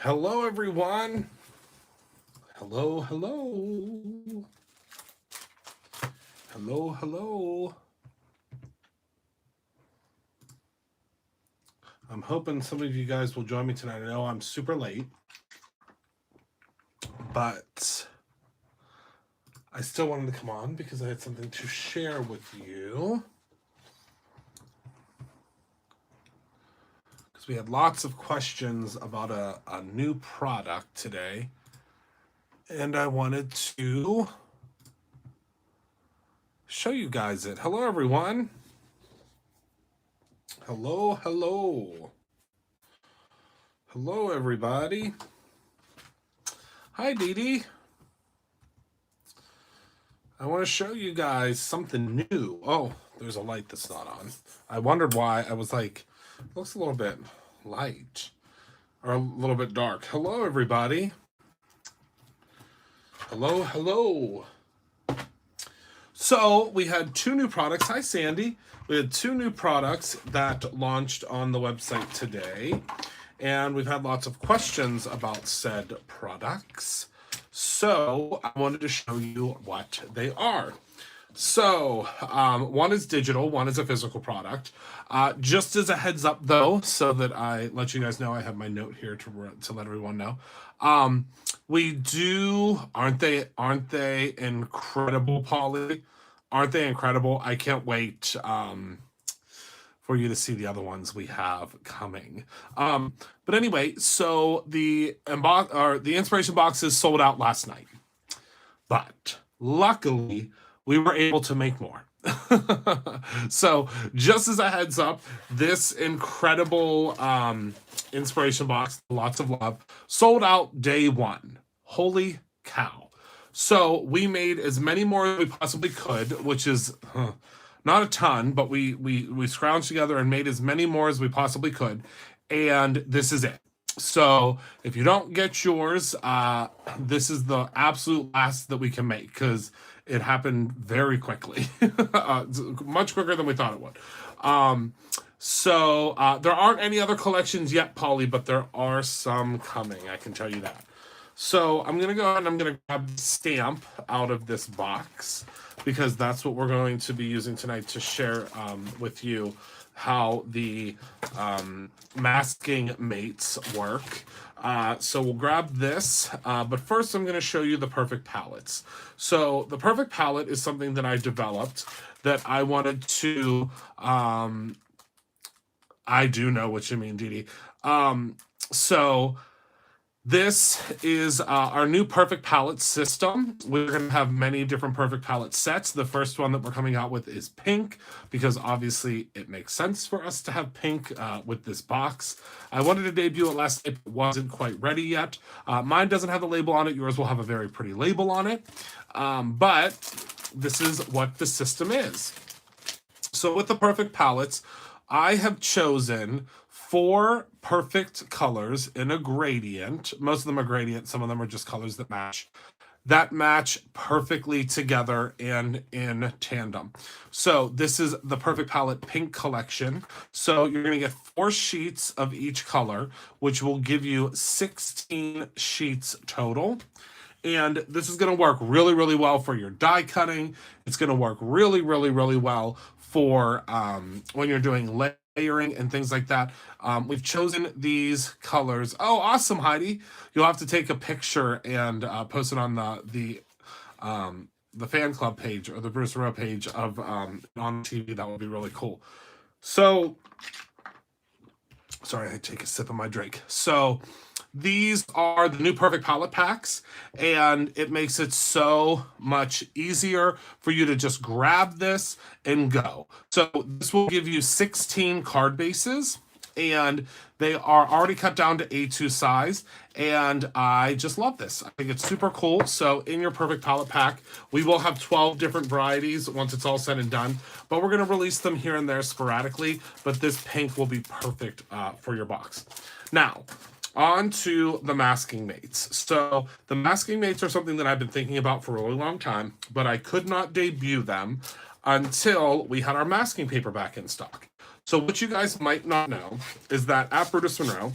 Hello, everyone. Hello, hello. Hello, hello. I'm hoping some of you guys will join me tonight. I know I'm super late, but I still wanted to come on because I had something to share with you. Because we had lots of questions about a new product today, and I wanted to show you guys it. Hello, everyone. Hello, hello. Hello, everybody. Hi, Dee Dee. I want to show you guys something new. Oh, there's a light that's not on. I wondered why. I was like, it looks a little bit light or a little bit dark. Hello, everybody. Hello, hello. So we had two new products. Hi, Sandy. We had two new products that launched on the website today, and we've had lots of questions about said products. So I wanted to show you what they are. So one is digital, one is a physical product. Just as a heads up, though, so that I let you guys know, I have my note here to let everyone know. We do, aren't they incredible, Polly? Aren't they incredible? I can't wait for you to see the other ones we have coming. But anyway, so the inspiration boxes sold out last night, but luckily we were able to make more. So just as a heads up, this incredible inspiration box, lots of love, sold out day one. Holy cow. So we made as many more as we possibly could, which is not a ton, but we scrounged together and made as many more as we possibly could. And this is it. So if you don't get yours, this is the absolute last that we can make because it happened very quickly, much quicker than we thought it would. So there aren't any other collections yet, Polly, but there are some coming. I can tell you that. So I'm going to go ahead and I'm going to grab the stamp out of this box because that's what we're going to be using tonight to share with you how the masking mates work. So we'll grab this, but first I'm going to show you the perfect palettes. So the perfect palette is something that I developed that I wanted to, I do know what you mean, Dee Dee. So this is our new perfect palette system. We're going to have many different perfect palette sets. The first one that we're coming out with is pink because obviously it makes sense for us to have pink with this box. I wanted to debut it last night, but wasn't quite ready yet. Mine doesn't have a label on it. Yours will have a very pretty label on it. But this is what the system is. So with the perfect palettes, I have chosen 4 perfect colors in a gradient. Most of them are gradient. Some of them are just colors that match perfectly together and in tandem. So this is the Perfect Palette Pink Collection. So you're going to get 4 sheets of each color, which will give you 16 sheets total. And this is going to work really, really well for your die cutting. It's going to work really, really, really well for when you're doing layering and things like that. We've chosen these colors. Oh, awesome, Heidi. You'll have to take a picture and post it on the fan club page or the Bruce Rowe page of on TV. That would be really cool. So, sorry, I take a sip of my drink. So these are the new perfect palette packs, and it makes it so much easier for you to just grab this and go. So this will give you 16 card bases, and they are already cut down to A2 size, and I just love this. I think it's super cool. So in your perfect palette pack, we will have 12 different varieties once it's all said and done, but we're going to release them here and there sporadically, but this pink will be perfect for your box. Now, on to the masking mates. So the masking mates are something that I've been thinking about for a really long time, but I could not debut them until we had our masking paper back in stock. So what you guys might not know is that at Brutus Monroe,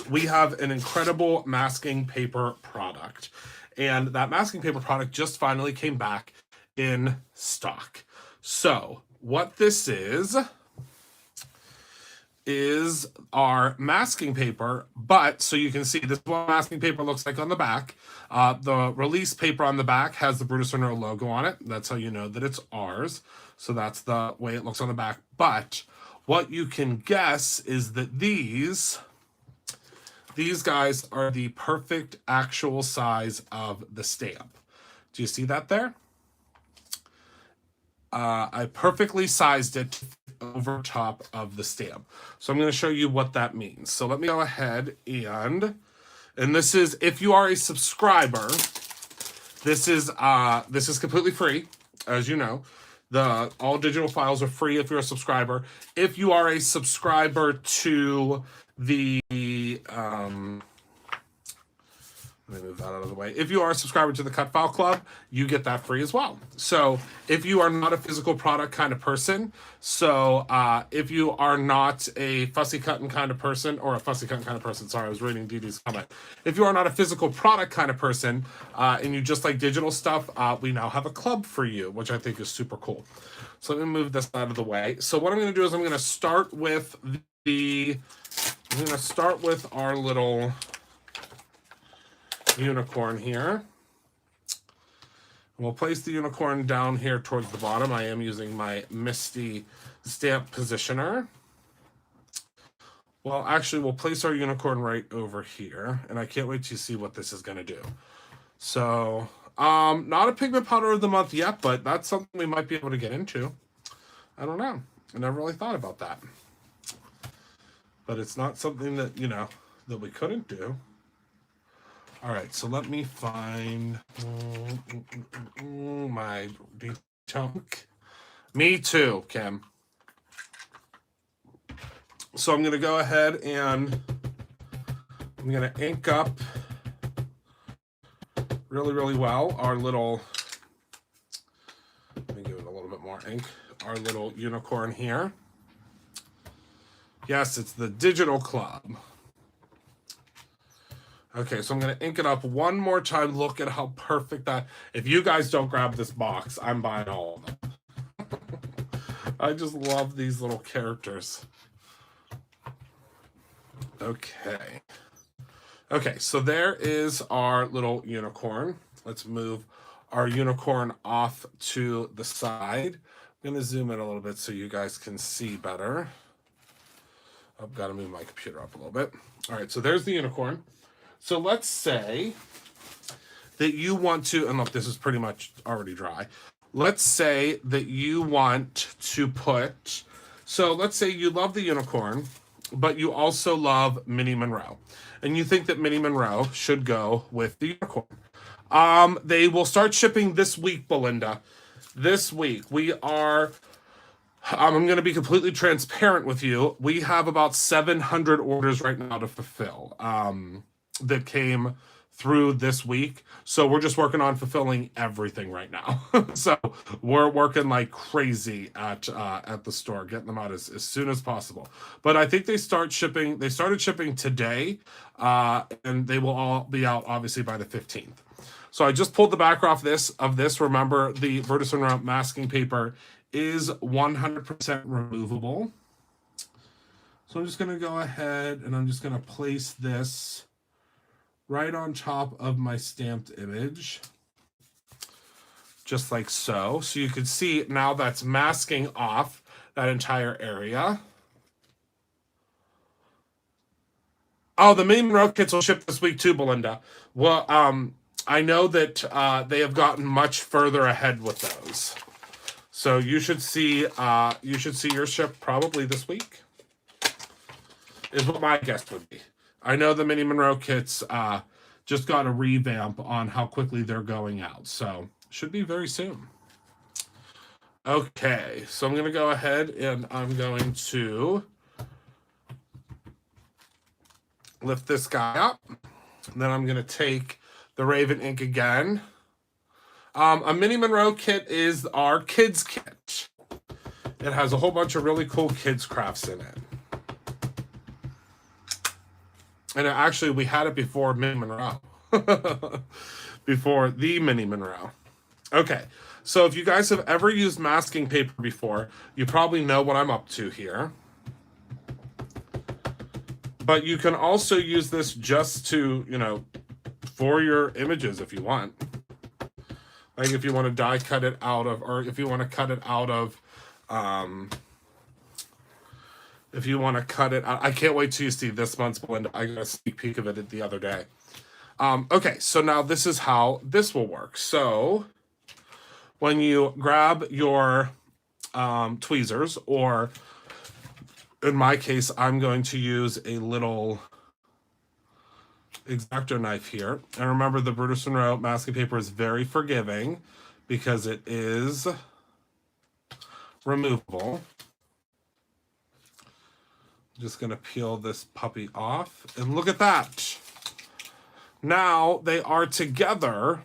we have an incredible masking paper product. And that masking paper product just finally came back in stock. So what this is our masking paper, but so you can see this is what masking paper looks like on the back. The release paper on the back has the Brutus Monroe logo on it. That's how you know that it's ours. So that's the way it looks on the back. But what you can guess is that these guys are the perfect actual size of the stamp. Do you see that there? I perfectly sized it over top of the stamp. So I'm going to show you what that means. So let me go ahead and this is, if you are a subscriber, this is completely free, as you know. All digital files are free if you're a subscriber. If you are a subscriber to the let me move that out of the way. If you are a subscriber to the Cut File Club, you get that free as well. So if you are not a physical product kind of person, so if you are not a fussy cutting kind of person, or a fussy cutting kind of person, sorry, I was reading Dee Dee's comment. If you are not a physical product kind of person, and you just like digital stuff, we now have a club for you, which I think is super cool. So let me move this out of the way. So what I'm going to do is I'm going to start with our little unicorn here. We'll place the unicorn down here towards the bottom. I am using my Misty stamp positioner. Well, actually, we'll place our unicorn right over here, and I can't wait to see what this is going to do. So, not a pigment powder of the month yet, but that's something we might be able to get into. I don't know. I never really thought about that. But it's not something that, you know, that we couldn't do. All right, so let me find my chunk. Me too, Kim. So I'm going to go ahead and I'm going to ink up really, really well our little, let me give it a little bit more ink, our little unicorn here. Yes, it's the Digital Club. Okay, so I'm going to ink it up one more time. Look at how perfect that... If you guys don't grab this box, I'm buying all of them. I just love these little characters. Okay. Okay, so there is our little unicorn. Let's move our unicorn off to the side. I'm going to zoom in a little bit so you guys can see better. I've got to move my computer up a little bit. All right, so there's the unicorn. So let's say that you want to, and look, this is pretty much already dry. Let's say that you want to put, so let's say you love the unicorn, but you also love Minnie Monroe. And you think that Minnie Monroe should go with the unicorn. They will start shipping this week, Belinda. This week. We are... I'm going to be completely transparent with you. We have about 700 orders right now to fulfill. That came through this week. So we're just working on fulfilling everything right now. So we're working like crazy at the store, getting them out as soon as possible. But I think they started shipping today, and they will all be out obviously by the 15th. So I just pulled the back off of this. Remember, the Brutus Monroe masking paper is 100% removable. So I'm just going to go ahead and I'm just going to place this right on top of my stamped image, just like so. So you can see now that's masking off that entire area. Oh, the Minnie Monroe kits will ship this week too, Belinda. Well, I know that they have gotten much further ahead with those. So you should see your ship probably this week, is what my guess would be. I know the Minnie Monroe kits just got a revamp on how quickly they're going out. So should be very soon. Okay, so I'm going to go ahead and I'm going to lift this guy up. And then I'm going to take the Raven ink again. A Minnie Monroe kit is our kids kit. It has a whole bunch of really cool kids crafts in it. And actually, we had it before Mini Monroe. Before the Mini Monroe. Okay, so if you guys have ever used masking paper before, you probably know what I'm up to here. But you can also use this just to, you know, for your images if you want. Like if you want to die cut it out of, or if you want to cut it out of, if you want to cut it out. I can't wait till you see this month's blend. I got a sneak peek of it the other day. Okay, so now this is how this will work. So when you grab your tweezers, or in my case, I'm going to use a little X-Acto knife here. And remember, the Brutus Monroe masking paper is very forgiving because it is removable. I'm just going to peel this puppy off. And look at that. Now they are together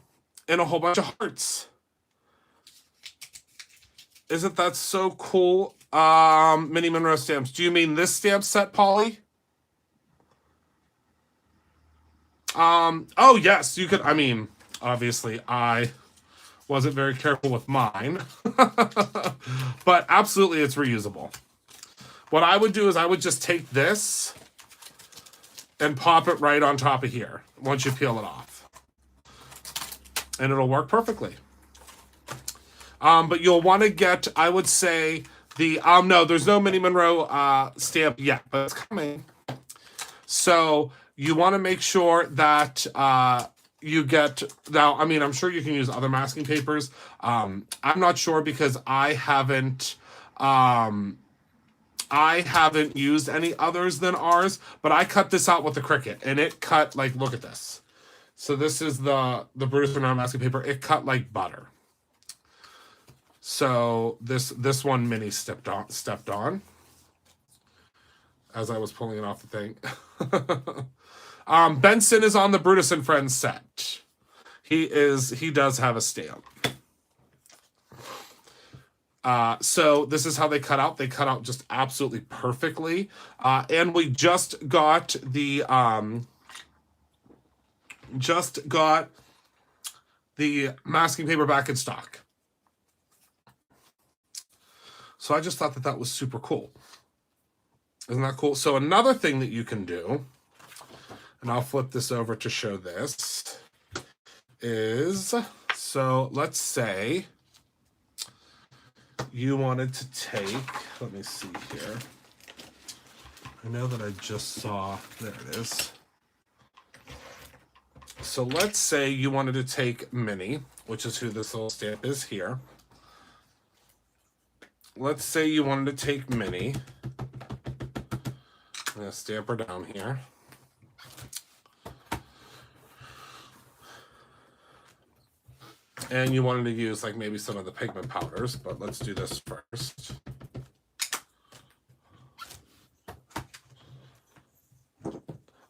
in a whole bunch of hearts. Isn't that so cool? Mini Monroe stamps. Do you mean this stamp set, Polly? Oh yes, you could. I mean, obviously I wasn't very careful with mine, but absolutely it's reusable. What I would do is I would just take this and pop it right on top of here once you peel it off, and it'll work perfectly. But you'll want to get, I would say, the no, there's no Mini Monroe stamp yet, but it's coming. So you want to make sure that you get, now, I mean, I'm sure you can use other masking papers. I'm not sure because I haven't used any others than ours, but I cut this out with the Cricut, and it cut, like, look at this. So this is the Brutus Monroe masking paper. It cut like butter. So this one Mini stepped on as I was pulling it off the thing. Benson is on the Brutus and Friends set. He does have a stamp. So this is how they cut out. They cut out just absolutely perfectly. And we just got the masking paper back in stock. So I just thought that was super cool. Isn't that cool? So another thing that you can do, and I'll flip this over to show this, is, so let's say you wanted to take, let me see here. I know that I just saw, there it is. So let's say you wanted to take Minnie, which is who this little stamp is here. Let's say you wanted to take Minnie. I'm going to stamp her down here. And you wanted to use like maybe some of the pigment powders, but let's do this first.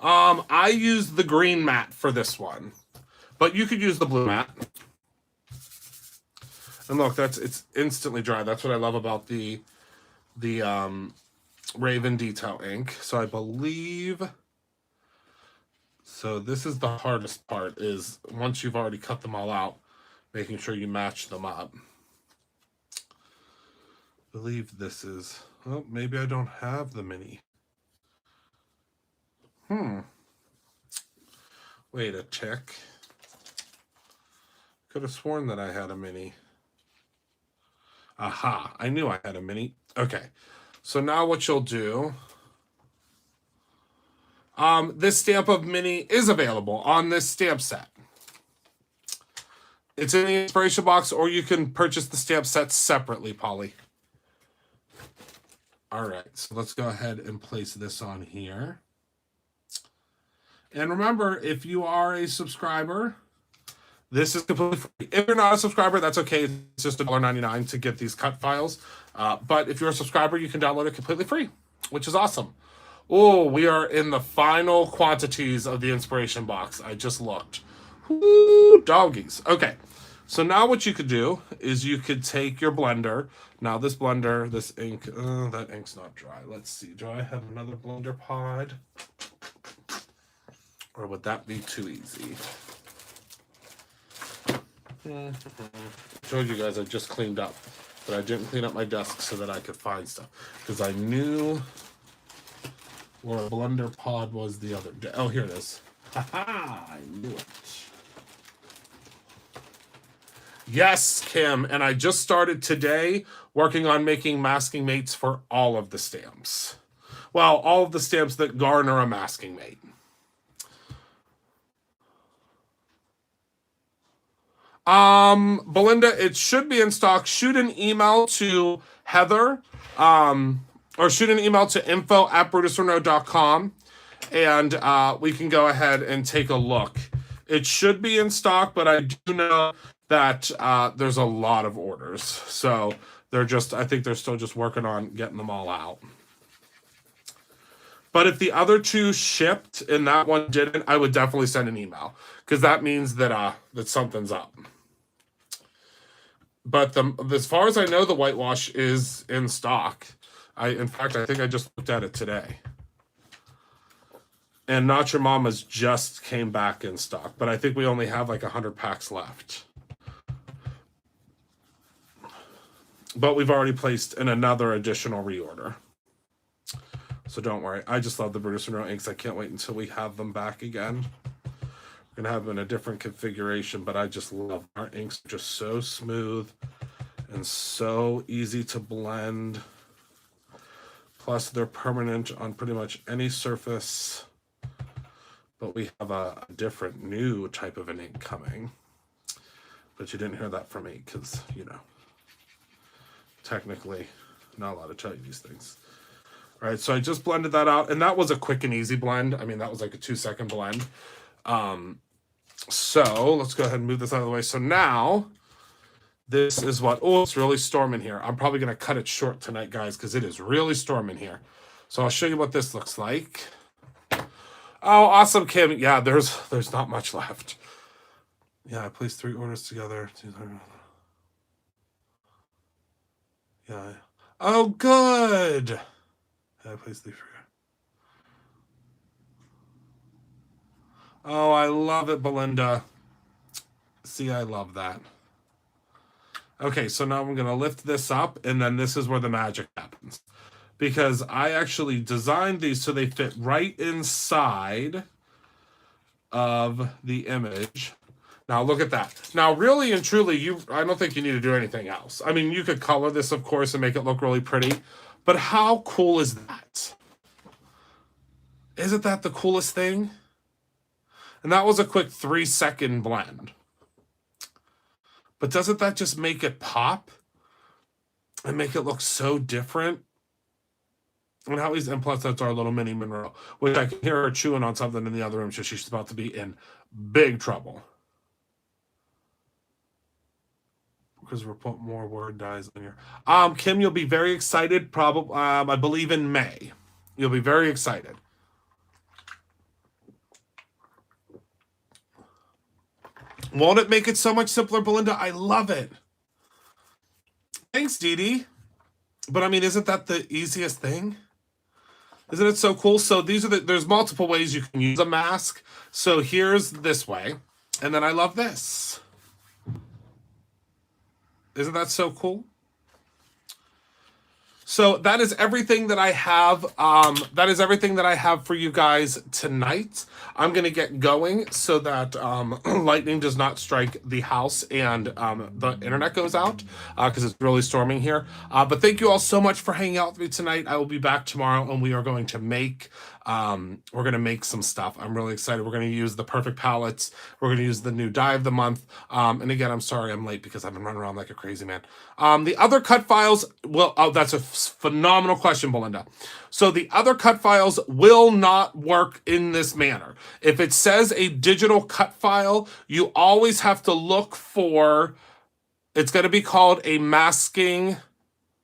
I used the green matte for this one, but you could use the blue matte. And look, it's instantly dry. That's what I love about the Raven Detail ink. So I believe, so this is the hardest part, is once you've already cut them all out, making sure you match them up. I believe this is, oh, maybe I don't have the Mini. Wait a tick. Could have sworn that I had a Mini. Aha, I knew I had a Mini. Okay, so now what you'll do, this stamp of Mini is available on this stamp set. It's in the inspiration box, or you can purchase the stamp set separately, Polly. All right, so let's go ahead and place this on here. And remember, if you are a subscriber, this is completely free. If you're not a subscriber, that's okay. It's just $1.99 to get these cut files. But if you're a subscriber, you can download it completely free, which is awesome. Oh, we are in the final quantities of the inspiration box. I just looked. Woo, doggies. Okay, so now what you could do is you could take your blender. Now this blender, this ink, that ink's not dry. Let's see, do I have another blender pod? Or would that be too easy? I told you guys I just cleaned up, but I didn't clean up my desk so that I could find stuff. Because I knew where a blender pod was the other day. Oh, here it is. Ha-ha! I knew it. Yes, Kim, and I just started today working on making masking mates for all of the stamps. Well, all of the stamps that garner a masking mate. Belinda, it should be in stock. Shoot an email to Heather, or shoot an email to info@brutusrenault.com, and we can go ahead and take a look. It should be in stock, but I do know that there's a lot of orders. So I think they're still just working on getting them all out. But if the other two shipped and that one didn't, I would definitely send an email, because that means that that something's up. But as far as I know, the whitewash is in stock. In fact, I think I just looked at it today. And Not Your Mama's just came back in stock, but I think we only have like 100 packs left. But we've already placed in another additional reorder. So don't worry. I just love the Brutus Monroe inks. I can't wait until we have them back again. We're going to have them in a different configuration, but I just love our inks. Just so smooth and so easy to blend. Plus, they're permanent on pretty much any surface. But we have a different new type of an ink coming. But you didn't hear that from me because, you know, technically not allowed to tell you these things. All right, so I just blended that out, and that was a quick and easy blend. I mean, that was like a 2-second blend. So let's go ahead and move this out of the way. So now this is what, oh, it's really storming here. I'm probably going to cut it short tonight, guys, because it is really storming here. So I'll show you what this looks like. Oh, awesome, Kim. Yeah, there's not much left. Yeah, I placed 3 orders together. Yeah. Oh, good. I placed 3 for you. Oh, I love it, Belinda. See, I love that. Okay, so now I'm going to lift this up, and then this is where the magic happens. Because I actually designed these so they fit right inside of the image. Now, look at that. Now, really and truly, I don't think you need to do anything else. I mean, you could color this, of course, and make it look really pretty. But how cool is that? Isn't that the coolest thing? And that was a quick 3-second blend. But doesn't that just make it pop? And make it look so different? And how he's, and plus that's our little mini Monroe, which I can hear her chewing on something in the other room, so she's about to be in big trouble. Because we're putting more word dyes in here. Kim, you'll be very excited, probably, I believe in May. You'll be very excited. Won't it make it so much simpler, Belinda? I love it. Thanks, Dee Dee. But I mean, isn't that the easiest thing? Isn't it so cool? So these are there's multiple ways you can use a mask. So here's this way. And then I love this. Isn't that so cool? So that is everything that I have. That is everything that I have for you guys tonight. I'm going to get going so that lightning does not strike the house and the internet goes out because it's really storming here. But thank you all so much for hanging out with me tonight. I will be back tomorrow, and we are going to make some stuff. I'm really excited. We're going to use the perfect palettes. We're going to use the new die of the month. And again, I'm sorry I'm late because I've been running around like a crazy man. The other cut files, well, oh, that's a phenomenal question, Belinda. So the other cut files will not work in this manner. If it says a digital cut file, you always have to look for, it's going to be called a masking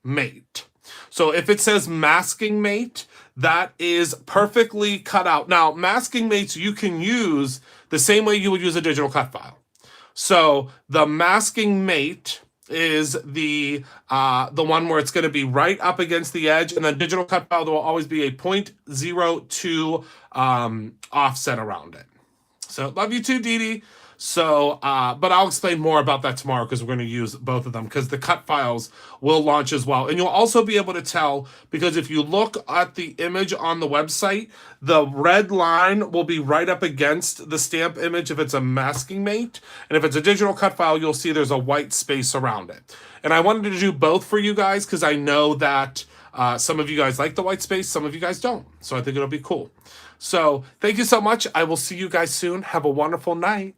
mate. So if it says masking mate, that is perfectly cut out. Now, masking mates you can use the same way you would use a digital cut file. So the masking mate is the one where it's going to be right up against the edge, and then digital cut file, there will always be a 0.02 offset around it. So love you too, Dee Dee. So, but I'll explain more about that tomorrow because we're going to use both of them because the cut files will launch as well. And you'll also be able to tell because if you look at the image on the website, the red line will be right up against the stamp image if it's a masking mate. And if it's a digital cut file, you'll see there's a white space around it. And I wanted to do both for you guys because I know that some of you guys like the white space, some of you guys don't. So I think it'll be cool. So thank you so much. I will see you guys soon. Have a wonderful night.